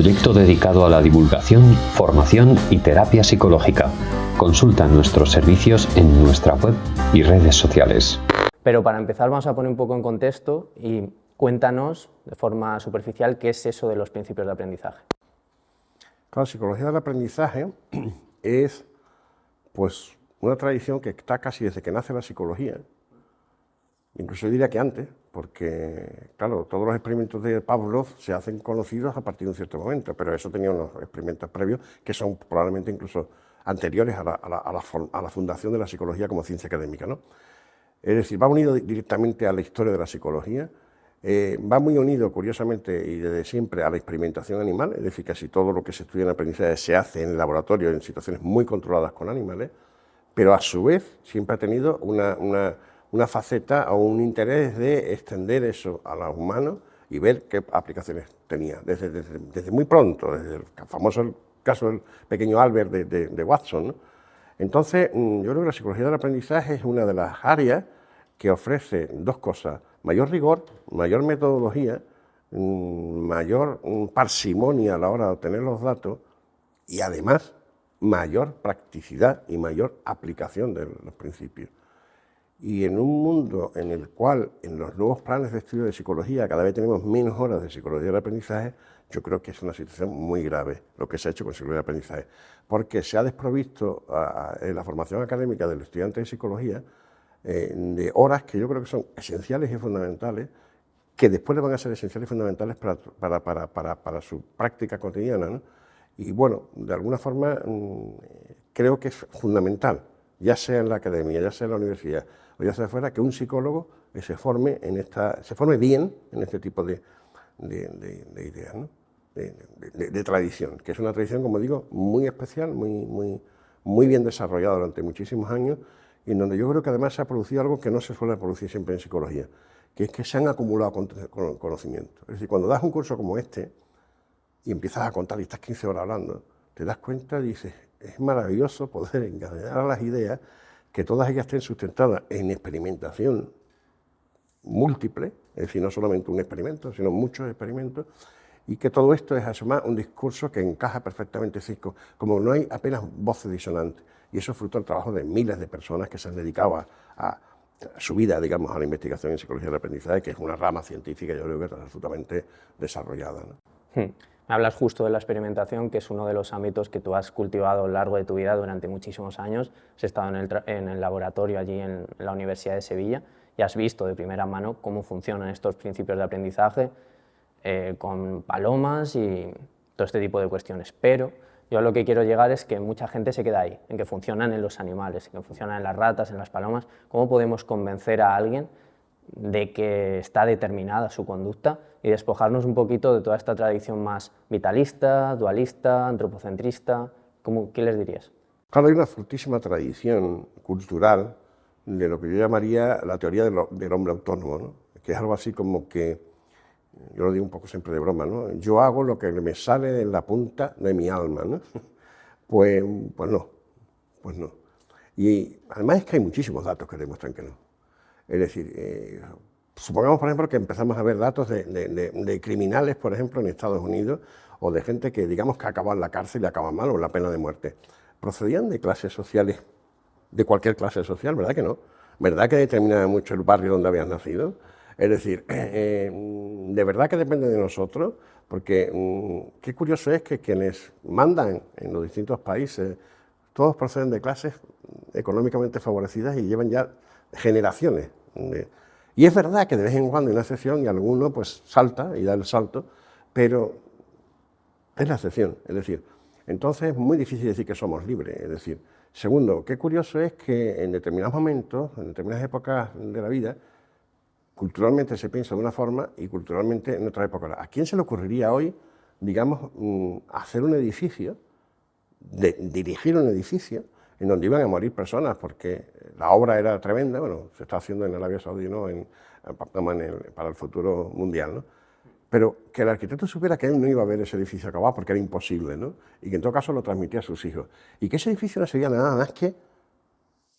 proyecto dedicado a la divulgación, formación y terapia psicológica. Consulta nuestros servicios en nuestra web y redes sociales. Pero para empezar vamos a poner un poco en contexto y cuéntanos de forma superficial qué es eso de los principios de aprendizaje. Claro, psicología del aprendizaje es pues una tradición que está casi desde que nace la psicología, incluso yo diría que antes, porque claro, todos los experimentos de Pavlov se hacen conocidos a partir de un cierto momento, pero eso tenía unos experimentos previos que son probablemente incluso anteriores a la fundación de la psicología como ciencia académica, ¿no? Es decir, va unido directamente a la historia de la psicología, va muy unido, curiosamente, y desde siempre, a la experimentación animal, es decir, casi todo lo que se estudia en aprendizaje se hace en el laboratorio en situaciones muy controladas con animales, pero a su vez siempre ha tenido una faceta o un interés de extender eso a los humanos y ver qué aplicaciones tenía, desde muy pronto, desde el famoso caso del pequeño Albert de Watson, ¿no? Entonces, yo creo que la psicología del aprendizaje es una de las áreas que ofrece dos cosas: mayor rigor, mayor metodología, mayor parsimonia a la hora de obtener los datos y además mayor practicidad y mayor aplicación de los principios. Y en un mundo en el cual en los nuevos planes de estudio de psicología cada vez tenemos menos horas de psicología del aprendizaje, yo creo que es una situación muy grave lo que se ha hecho con psicología del aprendizaje, porque se ha desprovisto en la formación académica del estudiante de psicología de horas que yo creo que son esenciales y fundamentales, que después le van a ser esenciales y fundamentales para su práctica cotidiana, ¿no? Y bueno, de alguna forma creo que es fundamental, ya sea en la academia, ya sea en la universidad o ya sea fuera, que un psicólogo se forme bien en este tipo de ideas, ¿no? de tradición, que es una tradición, como digo, muy especial, muy bien desarrollada durante muchísimos años, y en donde yo creo que además se ha producido algo que no se suele producir siempre en psicología, que es que se han acumulado conocimientos. Es decir, cuando das un curso como este y empiezas a contar y estás 15 horas hablando, te das cuenta y dices, es maravilloso poder encadenar a las ideas, que todas ellas estén sustentadas en experimentación múltiple, es decir, no solamente un experimento, sino muchos experimentos, y que todo esto es asumir un discurso que encaja perfectamente, como no hay apenas voces disonantes, y eso es fruto del trabajo de miles de personas que se han dedicado a su vida, digamos, a la investigación en psicología del aprendizaje, que es una rama científica, yo creo que está absolutamente desarrollada, ¿no? Me hablas justo de la experimentación, que es uno de los ámbitos que tú has cultivado a lo largo de tu vida durante muchísimos años. Has estado en el laboratorio allí en la Universidad de Sevilla y has visto de primera mano cómo funcionan estos principios de aprendizaje con palomas y todo este tipo de cuestiones. Pero yo a lo que quiero llegar es que mucha gente se queda ahí, en que funcionan en los animales, en que funcionan en las ratas, en las palomas. ¿Cómo podemos convencer a alguien de que está determinada su conducta y despojarnos un poquito de toda esta tradición más vitalista, dualista, antropocentrista? ¿Qué les dirías? Claro, hay una fortísima tradición cultural de lo que yo llamaría la teoría del hombre autónomo, ¿no? Que es algo así como que, yo lo digo un poco siempre de broma, ¿no? Yo hago lo que me sale de la punta de mi alma, ¿no? Pues no. Y además es que hay muchísimos datos que demuestran que no. Es decir, supongamos, por ejemplo, que empezamos a ver datos de criminales, por ejemplo, en Estados Unidos, o de gente que, digamos, que acaba en la cárcel y acaba mal, o en la pena de muerte. ¿Procedían de clases sociales, de cualquier clase social? ¿Verdad que no? ¿Verdad que determinaba mucho el barrio donde habías nacido? Es decir, ¿de verdad que depende de nosotros? Porque qué curioso es que quienes mandan en los distintos países, todos proceden de clases económicamente favorecidas y llevan ya generaciones. Y es verdad que de vez en cuando hay una excepción y alguno pues salta y da el salto, pero es la excepción. Es decir, entonces es muy difícil decir que somos libres. Es decir, segundo, qué curioso es que en determinados momentos, en determinadas épocas de la vida, culturalmente se piensa de una forma y culturalmente en otra época. ¿A quién se le ocurriría hoy, digamos, hacer un edificio, dirigir un edificio en donde iban a morir personas porque la obra era tremenda? Bueno, se está haciendo en Arabia Saudí, ¿no? Para el futuro mundial, ¿no? Pero que el arquitecto supiera que él no iba a ver ese edificio acabado porque era imposible, ¿no? Y que en todo caso lo transmitía a sus hijos. Y que ese edificio no sería nada más que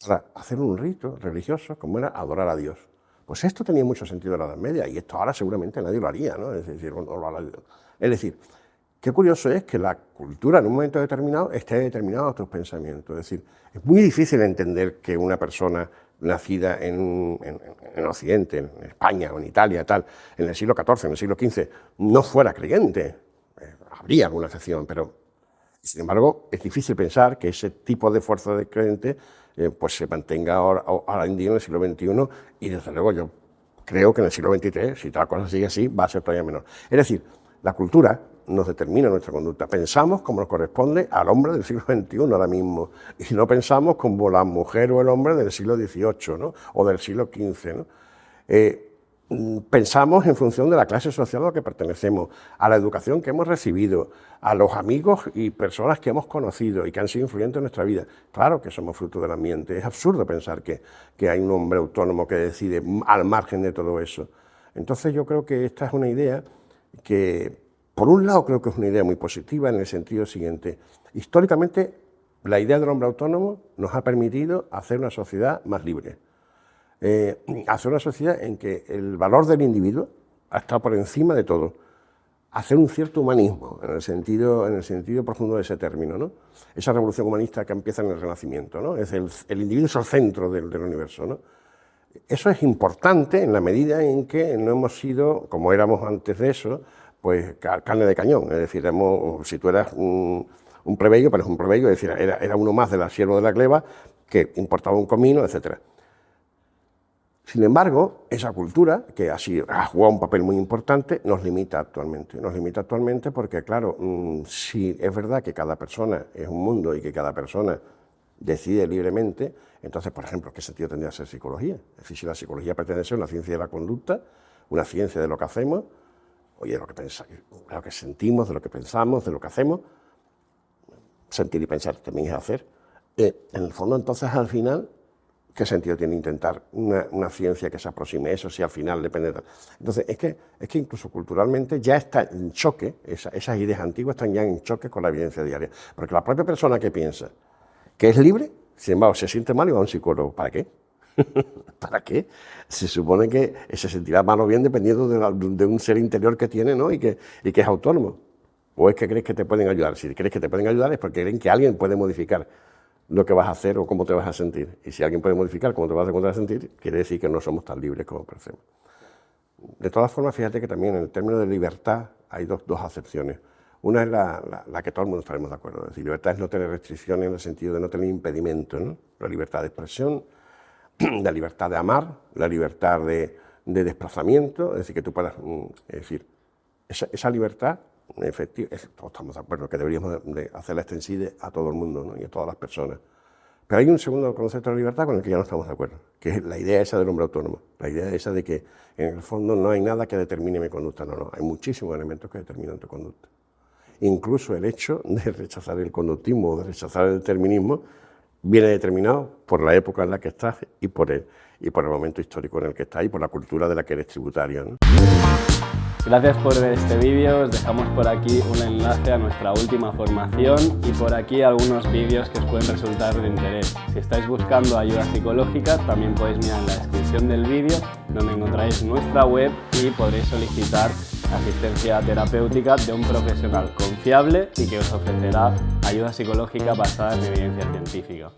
para hacer un rito religioso como era adorar a Dios. Pues esto tenía mucho sentido en la Edad Media y esto ahora seguramente nadie lo haría, ¿no? Es decir, qué curioso es que la cultura en un momento determinado esté determinada a tus pensamientos. Es decir, es muy difícil entender que una persona nacida en Occidente, en España o en Italia, tal, en el siglo XIV, en el siglo XV, no fuera creyente. Habría alguna excepción, pero sin embargo es difícil pensar que ese tipo de fuerza de creyente pues se mantenga ahora en día en el siglo XXI, y desde luego yo creo que en el siglo XXIII, si tal cosa sigue así, va a ser todavía menor. Es decir, la cultura nos determina nuestra conducta. Pensamos como nos corresponde al hombre del siglo XXI ahora mismo, y no pensamos como la mujer o el hombre del siglo XVIII, ¿no? O del siglo XV, ¿no? Pensamos en función de la clase social a la que pertenecemos, a la educación que hemos recibido, a los amigos y personas que hemos conocido y que han sido influyentes en nuestra vida. Claro que somos fruto del ambiente. Es absurdo pensar que hay un hombre autónomo que decide al margen de todo eso. Entonces yo creo que esta es una idea que, por un lado, creo que es una idea muy positiva en el sentido siguiente. Históricamente, la idea del hombre autónomo nos ha permitido hacer una sociedad más libre. Hacer una sociedad en que el valor del individuo ha estado por encima de todo. Hacer un cierto humanismo, en el sentido profundo de ese término, ¿no? Esa revolución humanista que empieza en el Renacimiento, ¿no? Es el individuo es el centro del universo, ¿no? Eso es importante en la medida en que no hemos sido, como éramos antes de eso, pues carne de cañón. Es decir, si tú eras un plebeyo, pero es un plebeyo, es decir, era uno más del siervo de la gleba que importaba un comino, etcétera. Sin embargo, esa cultura, que ha jugado un papel muy importante, nos limita actualmente. Nos limita actualmente porque, claro, si es verdad que cada persona es un mundo y que cada persona decide libremente, entonces, por ejemplo, ¿qué sentido tendría ser psicología? Es decir, si la psicología pretende ser una ciencia de la conducta, una ciencia de lo que hacemos, oye, de lo que sentimos, de lo que pensamos, de lo que hacemos, sentir y pensar también es hacer. En el fondo, entonces, al final, ¿qué sentido tiene intentar una ciencia que se aproxime a eso si al final depende de... Entonces, es que incluso culturalmente ya está en choque, esas ideas antiguas están ya en choque con la evidencia diaria. Porque la propia persona que piensa que es libre, sin embargo, se siente mal y va a un psicólogo. ¿Para qué? ¿Para qué? Se supone que se sentirá mal o bien dependiendo de un ser interior que tiene, ¿no? y que es autónomo. ¿O es que crees que te pueden ayudar? Si crees que te pueden ayudar es porque creen que alguien puede modificar lo que vas a hacer o cómo te vas a sentir. Y si alguien puede modificar cómo te vas a sentir, quiere decir que no somos tan libres como parecemos. De todas formas, fíjate que también en el término de libertad hay dos acepciones. Una es la que todo el mundo estaremos de acuerdo. Es decir, libertad es no tener restricciones en el sentido de no tener impedimentos, ¿no? La libertad de expresión, la libertad de amar, la libertad de desplazamiento, es decir, que tú puedas... Es decir, esa libertad... Efectivamente, todos estamos de acuerdo que deberíamos de hacerla extensible a todo el mundo, ¿no? Y a todas las personas. Pero hay un segundo concepto de libertad con el que ya no estamos de acuerdo, que es la idea esa del hombre autónomo, la idea esa de que en el fondo no hay nada que determine mi conducta, no, hay muchísimos elementos que determinan tu conducta. Incluso el hecho de rechazar el conductismo o de rechazar el determinismo viene determinado por la época en la que estás y por el momento histórico en el que estás y por la cultura de la que eres tributario, ¿no? Gracias por ver este vídeo, os dejamos por aquí un enlace a nuestra última formación y por aquí algunos vídeos que os pueden resultar de interés. Si estáis buscando ayuda psicológica, también podéis mirar en la descripción del vídeo donde encontraréis nuestra web y podréis solicitar asistencia terapéutica de un profesional confiable y que os ofrecerá ayuda psicológica basada en evidencia científica.